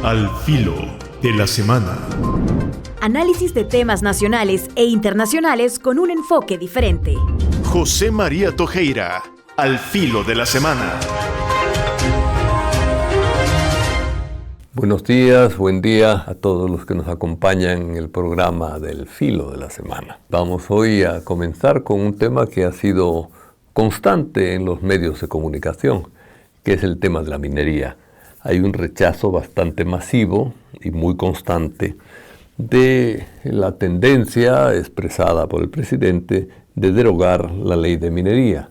Al filo de la semana. Análisis de temas nacionales e internacionales con un enfoque diferente. José María Tojeira, al filo de la semana. Buenos días, buen día a todos los que nos acompañan en el programa del filo de la semana. Vamos hoy a comenzar con un tema que ha sido constante en los medios de comunicación, que es el tema de la minería. Hay un rechazo bastante masivo y muy constante de la tendencia expresada por el presidente de derogar la ley de minería.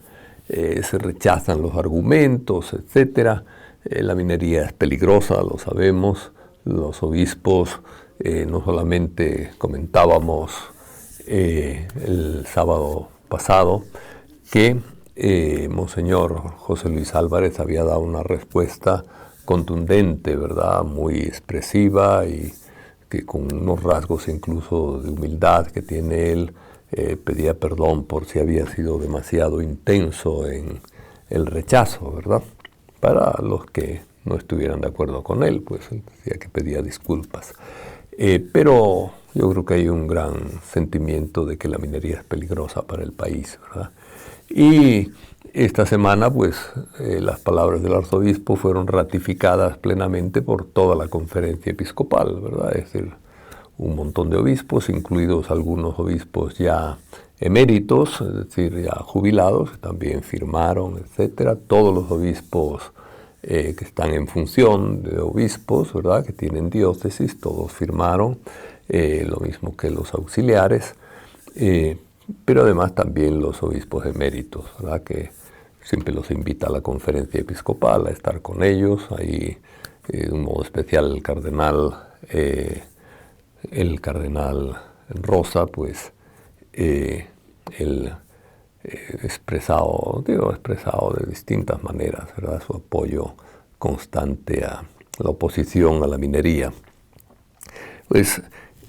Se rechazan los argumentos, etcétera. La minería es peligrosa, lo sabemos. Los obispos, no solamente comentábamos el sábado pasado que Monseñor José Luis Álvarez había dado una respuesta contundente, ¿verdad? Muy expresiva y que con unos rasgos incluso de humildad que tiene él, pedía perdón por si había sido demasiado intenso en el rechazo, ¿verdad? Para los que no estuvieran de acuerdo con él, pues él decía que pedía disculpas. Pero yo creo que hay un gran sentimiento de que la minería es peligrosa para el país, ¿verdad? Y esta semana, pues, las palabras del arzobispo fueron ratificadas plenamente por toda la conferencia episcopal, ¿verdad? Es decir, un montón de obispos, incluidos algunos obispos ya eméritos, es decir, ya jubilados, que también firmaron, etcétera. Todos los obispos que están en función de obispos, ¿verdad? Que tienen diócesis, todos firmaron, lo mismo que los auxiliares, pero además también los obispos eméritos, ¿verdad? Que siempre los invita a la conferencia episcopal a estar con ellos. Ahí, de un modo especial, el cardenal Rosa, pues, él expresado de distintas maneras, ¿verdad? Su apoyo constante a la oposición a la minería. Pues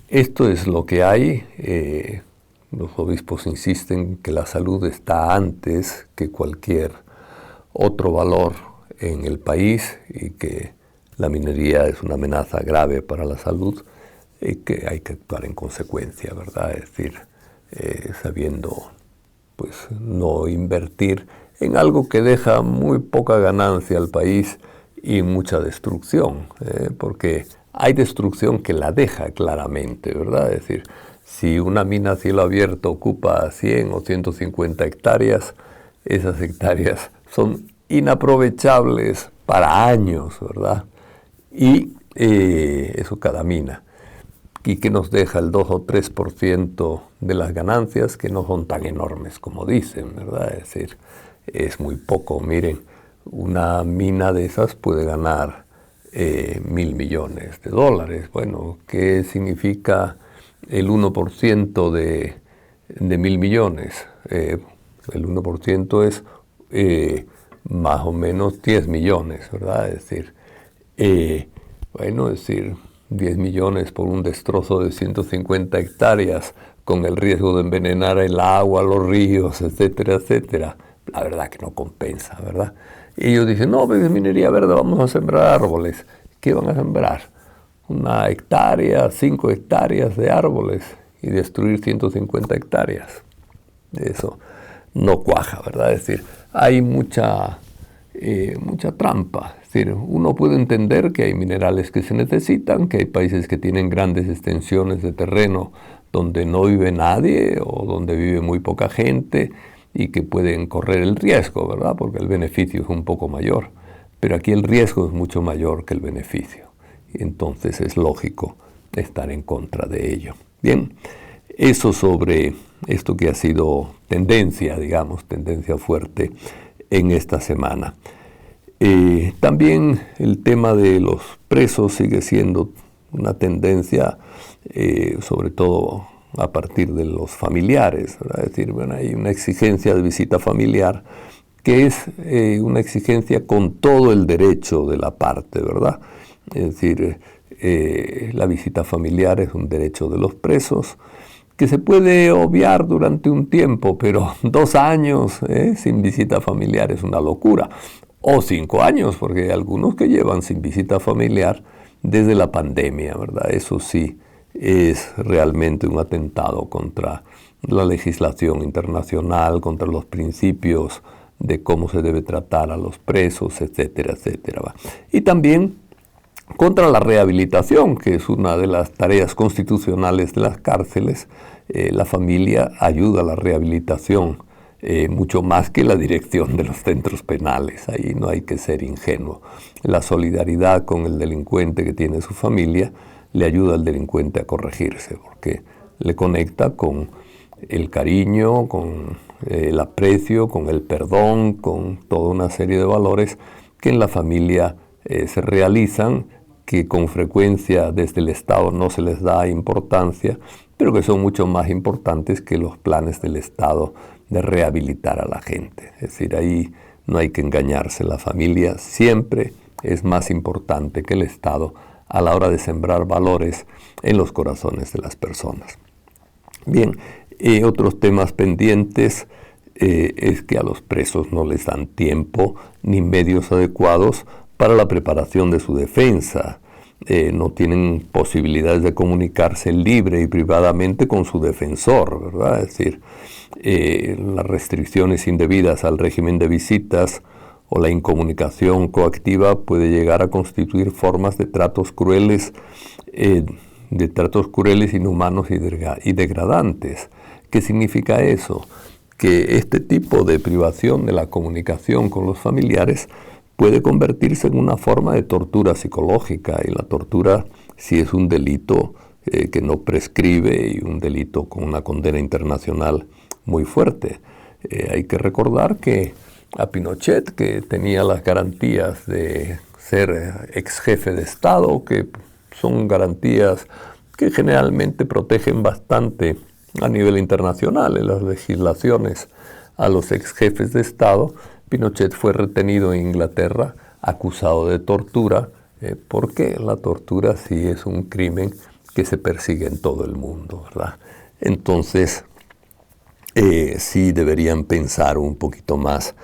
esto es lo que hay. Los obispos insisten que la salud está antes que cualquier otro valor en el país y que la minería es una amenaza grave para la salud y que hay que actuar en consecuencia, ¿verdad? Es decir, sabiendo pues no invertir en algo que deja muy poca ganancia al país y mucha destrucción, porque hay destrucción que la deja claramente, ¿verdad? Es decir, si una mina a cielo abierto ocupa 100 o 150 hectáreas, esas hectáreas son inaprovechables para años, ¿verdad? Y eso cada mina. Y que nos deja el 2 o 3% de las ganancias, que no son tan enormes como dicen, ¿verdad? Es decir, es muy poco. Miren, una mina de esas puede ganar $1,000 millones. Bueno, ¿qué significa el 1% de 1,000 millones? El 1% es más o menos 10 millones, ¿verdad? Es decir, 10 millones por un destrozo de 150 hectáreas con el riesgo de envenenar el agua, los ríos, etcétera, etcétera. La verdad que no compensa, ¿verdad? Y ellos dicen, no, pues es minería verde, vamos a sembrar árboles. ¿Qué van a sembrar? 1 hectárea, 5 hectáreas de árboles y destruir 150 hectáreas. Eso no cuaja, ¿verdad? Es decir, hay mucha trampa. Es decir, uno puede entender que hay minerales que se necesitan, que hay países que tienen grandes extensiones de terreno donde no vive nadie o donde vive muy poca gente y que pueden correr el riesgo, ¿verdad? Porque el beneficio es un poco mayor. Pero aquí el riesgo es mucho mayor que el beneficio. Y entonces es lógico estar en contra de ello. Bien, eso sobre esto que ha sido tendencia fuerte en esta semana. También el tema de los presos sigue siendo una tendencia, sobre todo a partir de los familiares, ¿verdad? Es decir, bueno, hay una exigencia de visita familiar que es una exigencia con todo el derecho de la parte, ¿verdad? Es decir, la visita familiar es un derecho de los presos que se puede obviar durante un tiempo, pero 2 años sin visita familiar es una locura. O 5 años, porque hay algunos que llevan sin visita familiar desde la pandemia, ¿verdad? Eso sí es realmente un atentado contra la legislación internacional, contra los principios de cómo se debe tratar a los presos, etcétera, etcétera, ¿va? Y también contra la rehabilitación, que es una de las tareas constitucionales de las cárceles. La familia ayuda a la rehabilitación, mucho más que la dirección de los centros penales. Ahí no hay que ser ingenuo. La solidaridad con el delincuente que tiene su familia le ayuda al delincuente a corregirse, porque le conecta con el cariño, con el aprecio, con el perdón, con toda una serie de valores que en la familia se realizan, que con frecuencia desde el Estado no se les da importancia, pero que son mucho más importantes que los planes del Estado de rehabilitar a la gente. Es decir, ahí no hay que engañarse. La familia siempre es más importante que el Estado a la hora de sembrar valores en los corazones de las personas. Bien, otros temas pendientes es que a los presos no les dan tiempo ni medios adecuados para la preparación de su defensa. No tienen posibilidades de comunicarse libre y privadamente con su defensor, ¿verdad? Es decir, las restricciones indebidas al régimen de visitas o la incomunicación coactiva puede llegar a constituir formas de tratos crueles, inhumanos y degradantes. ¿Qué significa eso? Que este tipo de privación de la comunicación con los familiares puede convertirse en una forma de tortura psicológica, y la tortura, si es un delito que no prescribe y un delito con una condena internacional muy fuerte. Hay que recordar que a Pinochet, que tenía las garantías de ser ex jefe de Estado, que son garantías que generalmente protegen bastante a nivel internacional en las legislaciones a los ex jefes de Estado, Pinochet fue retenido en Inglaterra acusado de tortura, porque la tortura sí es un crimen que se persigue en todo el mundo, ¿verdad? Entonces, sí deberían pensar un poquito más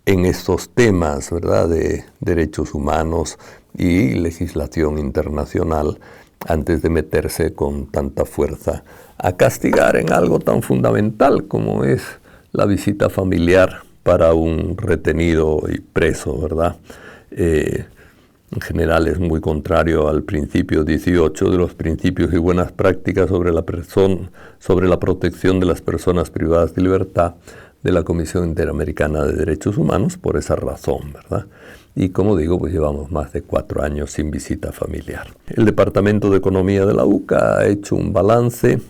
en estos temas, ¿verdad?, de derechos humanos y legislación internacional antes de meterse con tanta fuerza a castigar en algo tan fundamental como es la visita familiar para un retenido y preso, ¿verdad? En general es muy contrario al principio 18 de los principios y buenas prácticas sobre la protección de las personas privadas de libertad de la Comisión Interamericana de Derechos Humanos, por esa razón, ¿verdad? Y como digo, pues llevamos más de 4 años sin visita familiar. El Departamento de Economía de la UCA ha hecho un balance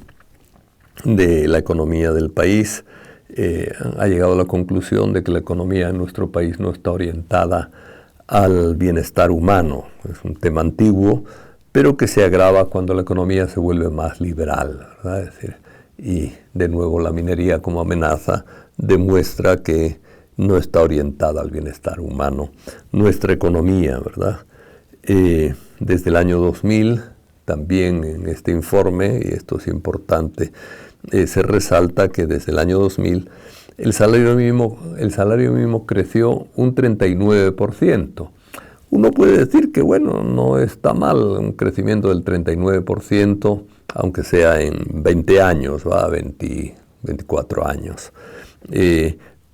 de la economía del país. Ha llegado a la conclusión de que la economía en nuestro país no está orientada al bienestar humano. Es un tema antiguo, pero que se agrava cuando la economía se vuelve más liberal, ¿verdad? Es decir, y de nuevo la minería como amenaza demuestra que no está orientada al bienestar humano nuestra economía, ¿verdad? Desde el año 2000, también en este informe, y esto es importante, se resalta que desde el año 2000 el salario mínimo creció un 39%. Uno puede decir que, bueno, no está mal un crecimiento del 39%, aunque sea en 20 años, 24 años.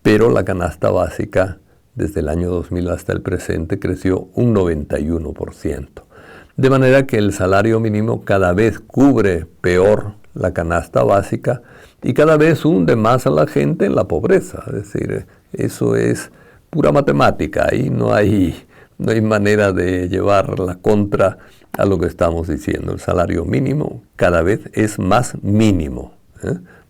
Pero la canasta básica desde el año 2000 hasta el presente creció un 91%. De manera que el salario mínimo cada vez cubre peor la canasta básica y cada vez hunde más a la gente en la pobreza. Es decir, eso es pura matemática. Ahí no hay manera de llevar la contra a lo que estamos diciendo. El salario mínimo cada vez es más mínimo.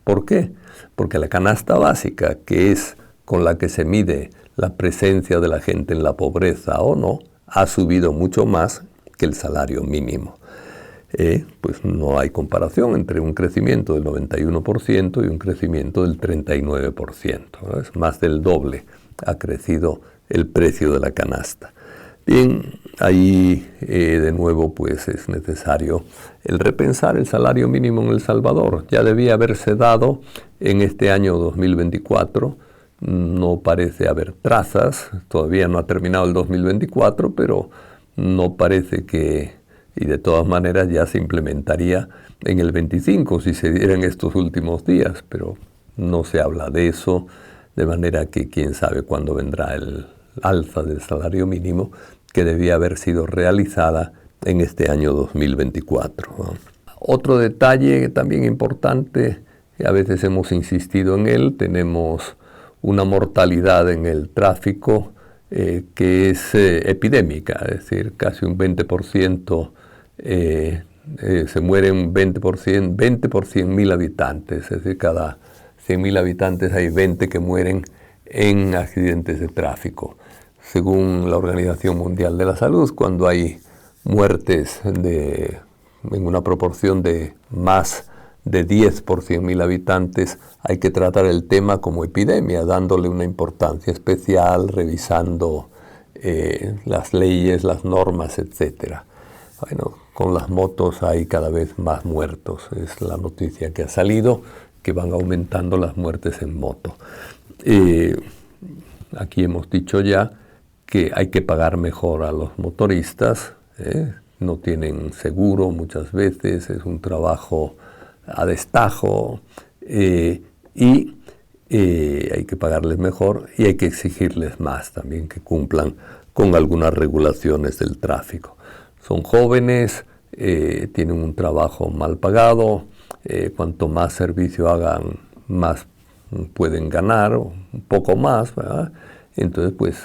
¿Por qué? Porque la canasta básica, que es con la que se mide la presencia de la gente en la pobreza o no, ha subido mucho más que el salario mínimo. Pues no hay comparación entre un crecimiento del 91% y un crecimiento del 39%, ¿no? Es más del doble ha crecido el precio de la canasta. Bien, ahí de nuevo pues es necesario el repensar el salario mínimo en El Salvador. Ya debía haberse dado en este año 2024, no parece haber trazas, todavía no ha terminado el 2024, pero no parece que y de todas maneras ya se implementaría en el 25 si se dieran estos últimos días, pero no se habla de eso, de manera que quién sabe cuándo vendrá el alza del salario mínimo que debía haber sido realizada en este año 2024, ¿no? Otro detalle también importante, a veces hemos insistido en él, tenemos una mortalidad en el tráfico que es epidémica, es decir, casi un 20%, se mueren 20 por 100.000 habitantes, es decir, cada 100.000 habitantes hay 20 que mueren en accidentes de tráfico. Según la Organización Mundial de la Salud, cuando hay muertes en una proporción de más de 10 por 100.000 habitantes, hay que tratar el tema como epidemia, dándole una importancia especial, revisando las leyes, las normas, etc. Bueno, con las motos hay cada vez más muertos, es la noticia que ha salido, que van aumentando las muertes en moto. Aquí hemos dicho ya que hay que pagar mejor a los motoristas, no tienen seguro muchas veces, es un trabajo a destajo y hay que pagarles mejor y hay que exigirles más también, que cumplan con algunas regulaciones del tráfico. Son jóvenes, tienen un trabajo mal pagado, cuanto más servicio hagan, más pueden ganar, un poco más, ¿verdad? Entonces pues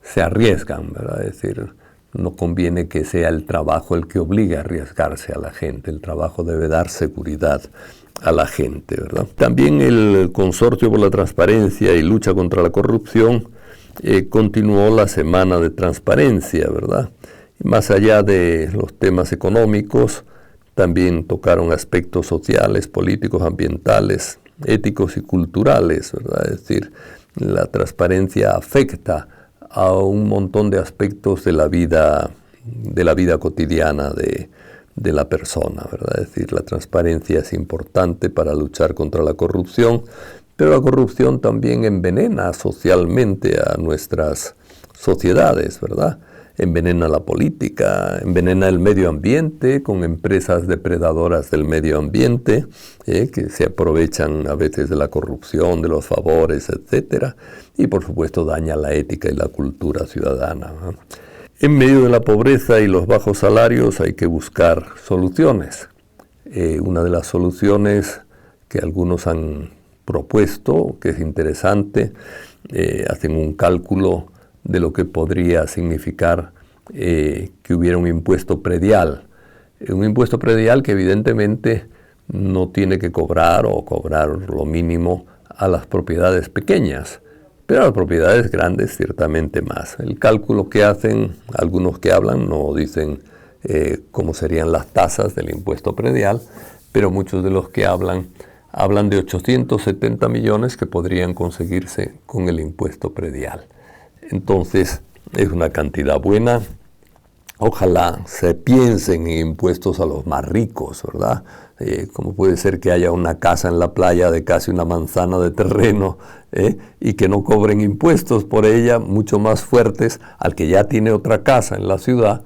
se arriesgan, ¿verdad? Es decir, no conviene que sea el trabajo el que obligue a arriesgarse a la gente. El trabajo debe dar seguridad a la gente, ¿verdad? También el Consorcio por la Transparencia y Lucha contra la Corrupción continuó la semana de transparencia, ¿verdad? Y más allá de los temas económicos, también tocaron aspectos sociales, políticos, ambientales, éticos y culturales, ¿verdad? Es decir, la transparencia afecta a un montón de aspectos de la vida cotidiana de la persona, ¿verdad? Es decir, la transparencia es importante para luchar contra la corrupción, pero la corrupción también envenena socialmente a nuestras sociedades, ¿verdad? Envenena la política, envenena el medio ambiente con empresas depredadoras del medio ambiente, que se aprovechan a veces de la corrupción, de los favores, etc. Y por supuesto daña la ética y la cultura ciudadana, ¿no? En medio de la pobreza y los bajos salarios hay que buscar soluciones. Una de las soluciones que algunos han propuesto, que es interesante, hacen un cálculo de lo que podría significar que hubiera un impuesto predial. Un impuesto predial que evidentemente no tiene que cobrar o cobrar lo mínimo a las propiedades pequeñas, pero a las propiedades grandes ciertamente más. El cálculo que hacen algunos que hablan no dicen cómo serían las tasas del impuesto predial, pero muchos de los que hablan de 870 millones que podrían conseguirse con el impuesto predial. Entonces, es una cantidad buena. Ojalá se piensen en impuestos a los más ricos, ¿verdad? ¿Cómo puede ser que haya una casa en la playa de casi una manzana de terreno y que no cobren impuestos por ella mucho más fuertes al que ya tiene otra casa en la ciudad,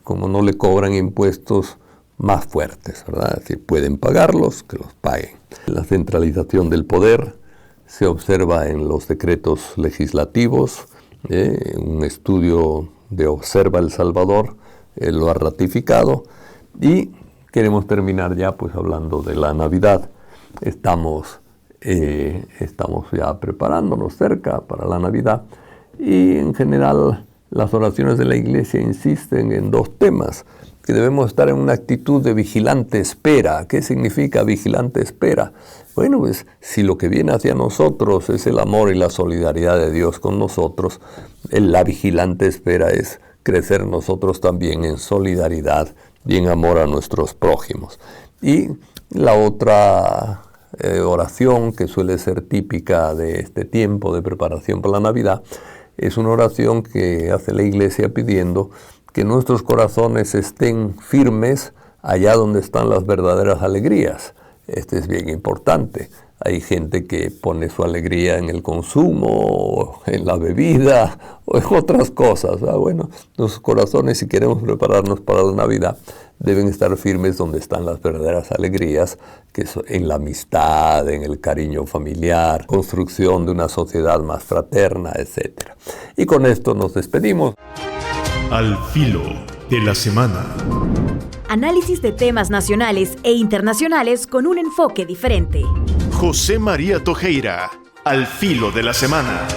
como no le cobran impuestos más fuertes, ¿verdad? Es decir, pueden pagarlos, que los paguen. La centralización del poder se observa en los decretos legislativos. Un estudio de Observa El Salvador lo ha ratificado y queremos terminar ya pues hablando de la Navidad. Estamos ya preparándonos cerca para la Navidad y en general las oraciones de la Iglesia insisten en dos temas: que debemos estar en una actitud de vigilante espera. ¿Qué significa vigilante espera? Bueno, pues si lo que viene hacia nosotros es el amor y la solidaridad de Dios con nosotros, la vigilante espera es crecer nosotros también en solidaridad y en amor a nuestros prójimos. Y la otra oración que suele ser típica de este tiempo de preparación para la Navidad es una oración que hace la Iglesia pidiendo que nuestros corazones estén firmes allá donde están las verdaderas alegrías. Este es bien importante. Hay gente que pone su alegría en el consumo, o en la bebida, o en otras cosas, ¿verdad? Bueno, nuestros corazones, si queremos prepararnos para la Navidad, deben estar firmes donde están las verdaderas alegrías, que es en la amistad, en el cariño familiar, construcción de una sociedad más fraterna, etc. Y con esto nos despedimos. Al filo de la semana. Análisis de temas nacionales e internacionales con un enfoque diferente. José María Tojeira, al filo de la semana.